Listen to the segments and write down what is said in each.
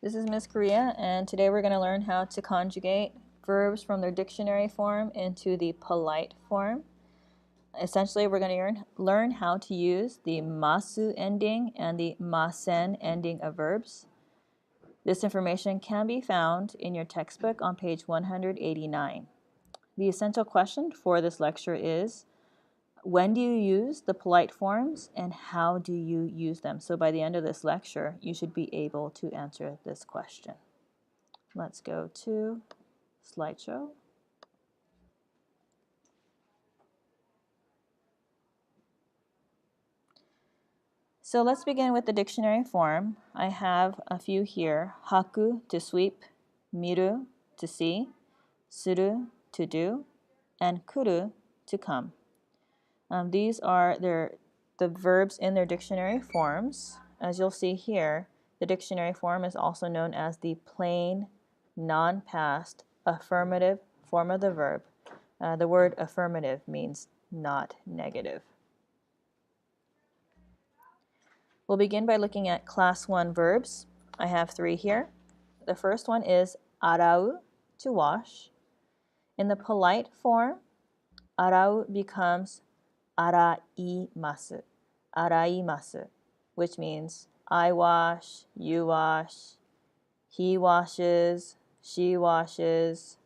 This is Miss Korea, and today we're going to learn how to conjugate verbs from their dictionary form into the polite form. Essentially, we're going to learn how to use the masu ending and the masen ending of verbs. This information can be found in your textbook on page 189. The essential question for this lecture is, when do you use the polite forms and how do you use them? So by the end of this lecture, you should be able to answer this question. Let's go to slideshow. So let's begin with the dictionary form. I have a few here. Haku, to sweep, miru, to see, suru, to do, and kuru, to come. These are the verbs in their dictionary forms. As you'll see here, the dictionary form is also known as the plain, non-past, affirmative form of the verb. The word affirmative means not negative. We'll begin by looking at class 1 verbs. I have 3 here. The first one is arau, to wash. In the polite form, arau becomes araimasu, araimasu, which means I wash, you wash, he washes, she washes,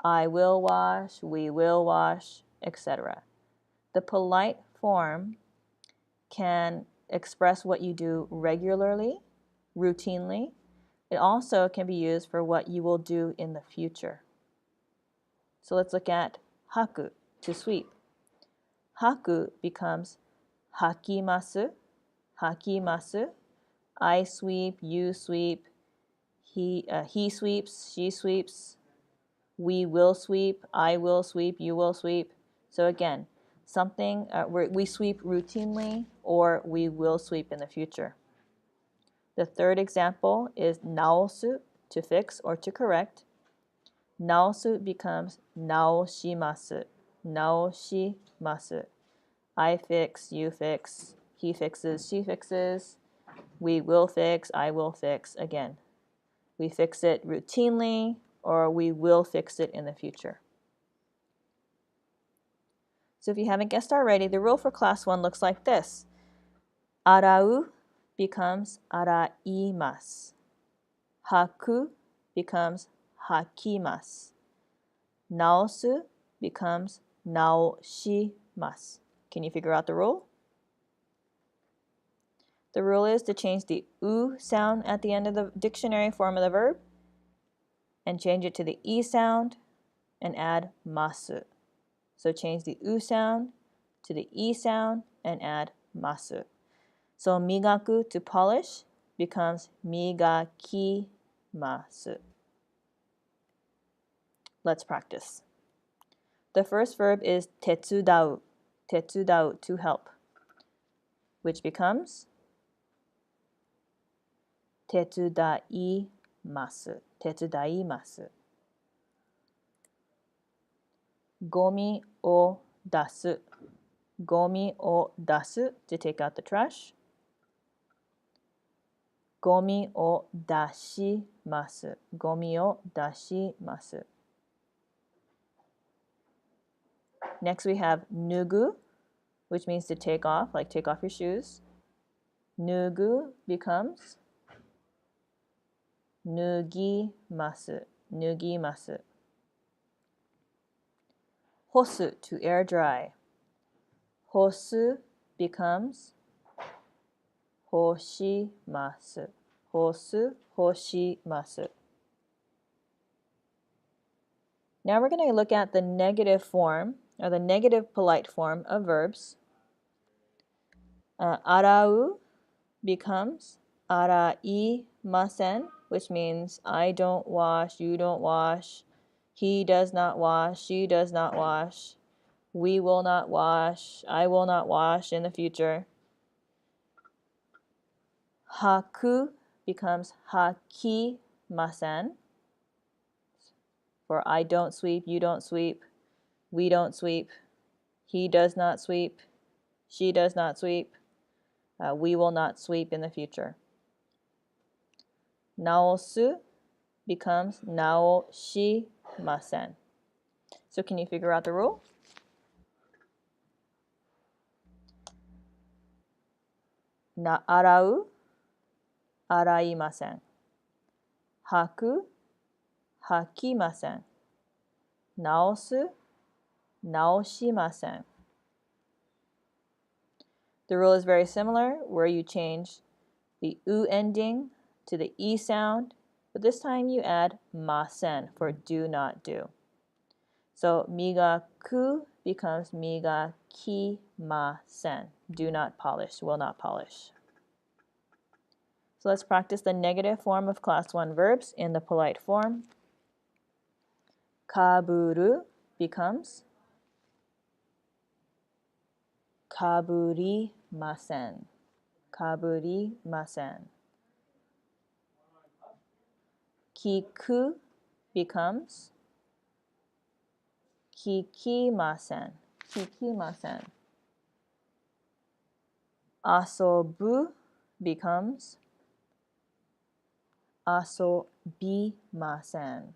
I will wash, we will wash, etc. The polite form can express what you do regularly, routinely. It also can be used for what you will do in the future. So let's look at haku, to sweep. Haku becomes hakimasu, hakimasu. I sweep, you sweep, he sweeps, she sweeps, we will sweep, I will sweep, you will sweep. So again, something we sweep routinely or we will sweep in the future. The third example is naosu, to fix or to correct. Naosu becomes naoshimasu, naoshimasu. I fix, you fix, he fixes, she fixes, we will fix, I will fix. Again, we fix it routinely or we will fix it in the future. So if you haven't guessed already, the rule for class 1 looks like this. Arau becomes araimasu. Haku becomes hakimasu. Naosu becomes naoshimasu. Can you figure out the rule? The rule is to change the u sound at the end of the dictionary form of the verb and change it to the e sound and add masu. So change the u sound to the e sound and add masu. So migaku, to polish, becomes migakimasu. Let's practice. The first verb is tetsudau, tetsudau, to help, which becomes tetsudaimasu, tetsudaimasu. Gomi o dasu, gomi o dasu, to take out the trash. Gomi o dashimasu, gomi o dashimasu. Next we have nugu, which means to take off, like take off your shoes. Nugu becomes nugimasu, nugimasu. Hosu, to air dry. Hosu becomes hoshimasu, hosu, hoshimasu. Now we're going to look at the negative form, or the negative polite form of verbs. Arau becomes araimasen, which means I don't wash, you don't wash, he does not wash, she does not wash, we will not wash, I will not wash in the future. Haku becomes hakimasen, for I don't sweep, you don't sweep, we don't sweep, he does not sweep, she does not sweep, we will not sweep in the future. naosu becomes naoshimasen. So can you figure out the rule? Arau, araimasen. Haku, hakimasen. Naosu, naoshimasen. The rule is very similar, where you change the u ending to the e sound, but this time you add masen for do not do. So migaku becomes migakimasen. Do not polish, will not polish. So let's practice the negative form of class 1 verbs in the polite form. Kaburu becomes kaburimasen. Kaburimasen. Kiku becomes kikimasen. Kikimasen. Asobu becomes asobimasen.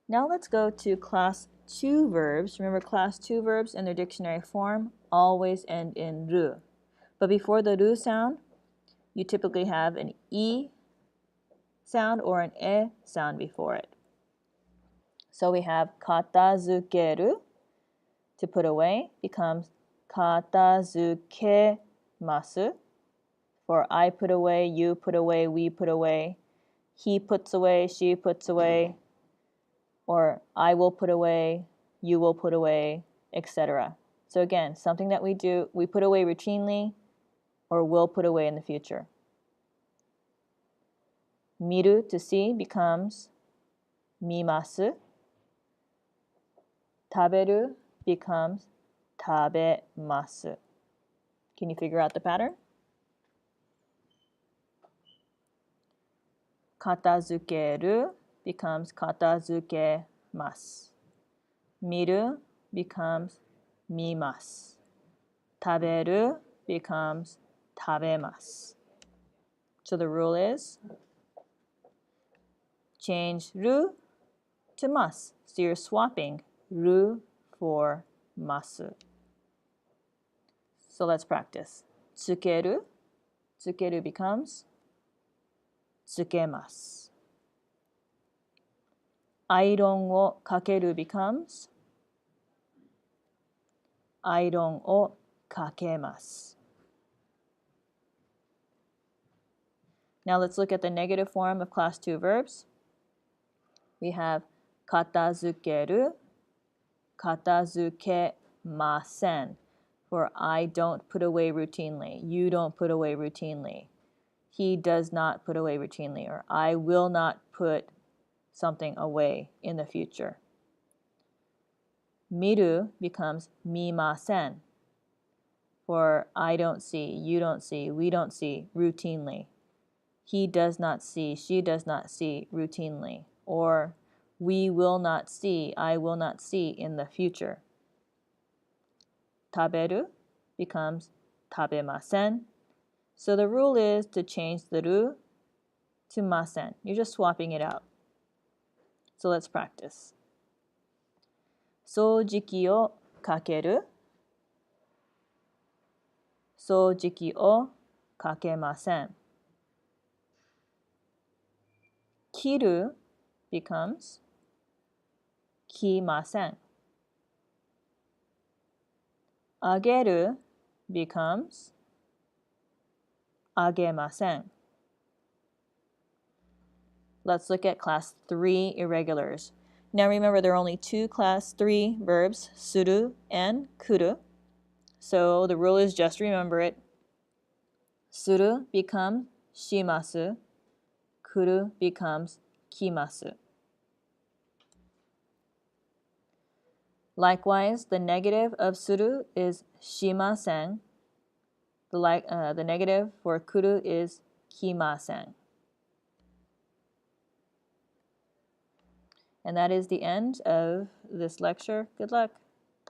Now let's go to class 2 verbs. Remember, class 2 verbs in their dictionary form always end in ru. But before the ru sound, you typically have an e sound or an e sound before it. So we have katazukeru, to put away, becomes katazukemasu. For I put away, you put away, we put away. He puts away, she puts away. Or I will put away, you will put away, etc. So again, something that we do, we put away routinely or will put away in the future. Miru, to see, becomes mimasu. Taberu becomes tabemasu. Can you figure out the pattern? Katazukeru becomes katazukemasu. Miru becomes mimasu. Taberu becomes tabemasu. So the rule is change ru to mas. So you're swapping ru for masu. So let's practice. Tsukeru. Tsukeru becomes tsukemasu. Iron o kakeru becomes iron o kakemasu. Now let's look at the negative form of class 2 verbs. We have katazukeru, katazukemasen. For I don't put away routinely. You don't put away routinely. He does not put away routinely. Or I will not put something away in the future. Miru becomes mimasen. For I don't see, you don't see, we don't see routinely. He does not see, she does not see routinely. Or we will not see, I will not see in the future. Taberu becomes tabemasen. So the rule is to change the ru to masen. You're just swapping it out. So let's practice. Soujiki o kakeru. Soujiki o kakemasen. Kiru becomes kimasen. Ageru becomes agemasen. Let's look at class 3 irregulars. Now remember, there are only 2 class 3 verbs, suru and kuru. So the rule is just remember it. Suru becomes shimasu. Kuru becomes kimasu. Likewise, the negative of suru is shimasen. The negative for kuru is kimasen. And that is the end of this lecture. Good luck.